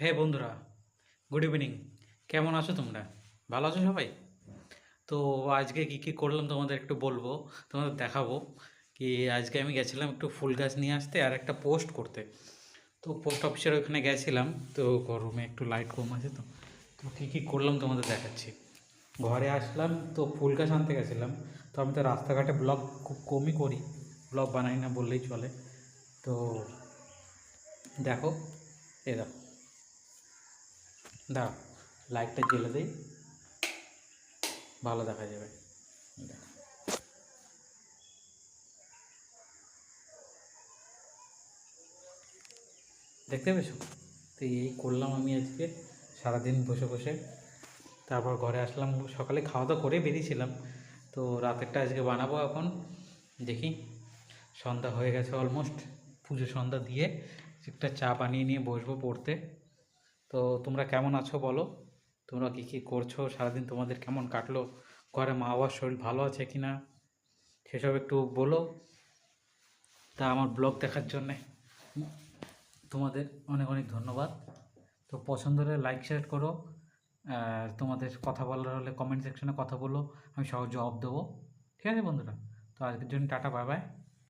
হে বন্ধুরা, good evening. কেমন আছো তোমরা? ভালো আছো সবাই? তো আজকে কি কি করলাম তোমাদের একটু বলবো, তোমাদের দেখাবো। কি আজকে আমি গেছিলাম একটু ফুল গাছ নিয়ে আসতে আর একটা পোস্ট করতে। তো পোস্ট অফিসের ওখানে গেছিলাম। তো গরমে একটু লাইট কম আছে, তো তো কী কী করলাম তোমাদের দেখাচ্ছি। ঘরে আসলাম, তো ফুল গাছ আনতে গেছিলাম। তো আমি তো রাস্তাঘাটে ব্লগ খুব কমই করি, ব্লগ বানাই না বললেই চলে। তো দেখো, এ দেখো, দাও, লাইটটা জ্বেলে দিই, ভালো দেখা যাবে। দেখতে পেয়েছো? তো এই করলাম আমি আজকে সারাদিন বসে বসে। তারপর ঘরে আসলাম, সকালে খাওয়া দাওয়া করে বেরিয়েছিলাম। তো রাতেরটা আজকে বানাবো এখন, দেখি। সন্ধ্যা হয়ে গেছে অলমোস্ট, পুজো সন্ধ্যা দিয়ে একটা চা বানিয়ে নিয়ে বসবো পড়তে। তো তোমরা কেমন আছো বলো? তোমরা কী কী করছো সারাদিন? তোমাদের কেমন কাটলো? ঘরে মা বাবার শরীর ভালো আছে কি না সেসব একটু বলো। তা আমার ব্লগ দেখার জন্যে তোমাদের অনেক অনেক ধন্যবাদ। তো পছন্দ হলে লাইক শেয়ার করো, আর তোমাদের কথা বলার হলে কমেন্ট সেকশনে কথা বলো, আমি সহজ জবাব দেবো। ঠিক আছে বন্ধুরা? তো আজকের জন্য টাটা, বাই বাই।